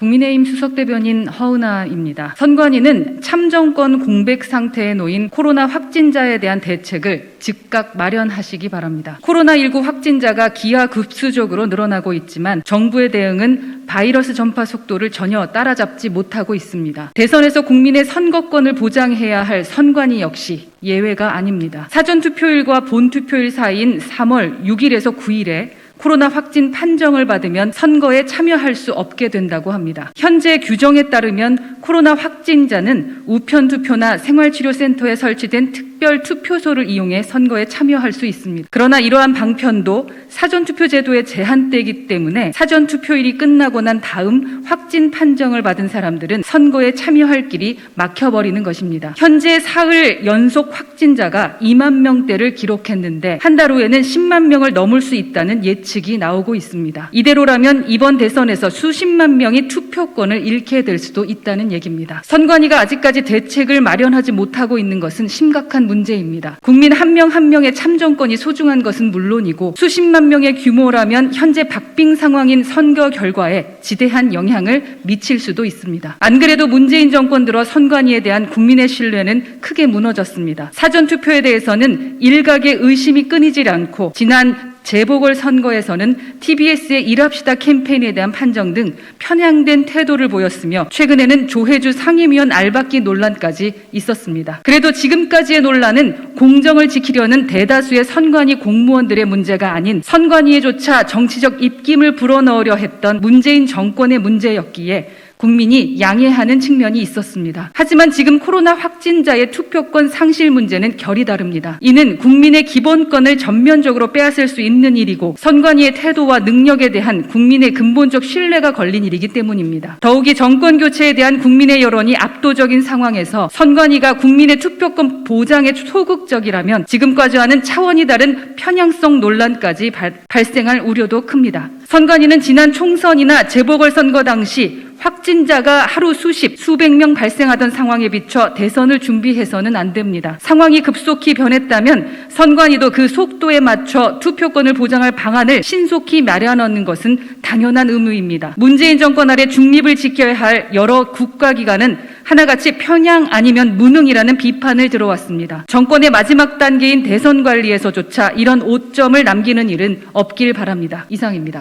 국민의힘 수석대변인 허은하입니다. 선관위는 참정권 공백 상태에 놓인 코로나 확진자에 대한 대책을 즉각 마련하시기 바랍니다. 코로나19 확진자가 기하급수적으로 늘어나고 있지만 정부의 대응은 바이러스 전파 속도를 전혀 따라잡지 못하고 있습니다. 대선에서 국민의 선거권을 보장해야 할 선관위 역시 예외가 아닙니다. 사전투표일과 본투표일 사이인 3월 6일에서 9일에 코로나 확진 판정을 받으면 선거에 참여할 수 없게 된다고 합니다. 현재 규정에 따르면 코로나 확진자는 우편투표나 생활치료센터에 설치된 특별 투표소를 이용해 선거에 참여할 수 있습니다. 그러나 이러한 방편도 사전투표 제도에 제한되기 때문에 사전투표일이 끝나고 난 다음 확진 판정을 받은 사람들은 선거에 참여할 길이 막혀버리는 것입니다. 현재 사흘 연속 확진자가 2만 명대를 기록했는데 한 달 후에는 10만 명을 넘을 수 있다는 예측이 나오고 있습니다. 이대로라면 이번 대선에서 수십만 명이 투표권을 잃게 될 수도 있다는 얘기입니다. 선관위가 아직까지 대책을 마련하지 못하고 있는 것은 심각한 문제입니다. 국민 한 명 한 명의 참정권이 소중한 것은 물론이고 수십만 명의 규모라면 현재 박빙 상황인 선거 결과에 지대한 영향을 미칠 수도 있습니다. 안 그래도 문재인 정권 들어 선관위에 대한 국민의 신뢰는 크게 무너졌습니다. 사전투표에 대해서는 일각의 의심이 끊이질 않고 지난 재보궐선거에서는 TBS의 일합시다 캠페인에 대한 판정 등 편향된 태도를 보였으며 최근에는 조혜주 상임위원 알박기 논란까지 있었습니다. 그래도 지금까지의 논란은 공정을 지키려는 대다수의 선관위 공무원들의 문제가 아닌 선관위에조차 정치적 입김을 불어넣으려 했던 문재인 정권의 문제였기에 국민이 양해하는 측면이 있었습니다. 하지만 지금 코로나 확진자의 투표권 상실 문제는 결이 다릅니다. 이는 국민의 기본권을 전면적으로 빼앗을 수 있는 일이고 선관위의 태도와 능력에 대한 국민의 근본적 신뢰가 걸린 일이기 때문입니다. 더욱이 정권 교체에 대한 국민의 여론이 압도적인 상황에서 선관위가 국민의 투표권 보장에 소극적이라면 지금까지와는 차원이 다른 편향성 논란까지 발생할 우려도 큽니다. 선관위는 지난 총선이나 재보궐선거 당시 확진자가 하루 수백 명 발생하던 상황에 비춰 대선을 준비해서는 안 됩니다. 상황이 급속히 변했다면 선관위도 그 속도에 맞춰 투표권을 보장할 방안을 신속히 마련하는 것은 당연한 의무입니다. 문재인 정권 아래 중립을 지켜야 할 여러 국가기관은 하나같이 편향 아니면 무능이라는 비판을 들어왔습니다. 정권의 마지막 단계인 대선 관리에서조차 이런 오점을 남기는 일은 없길 바랍니다. 이상입니다.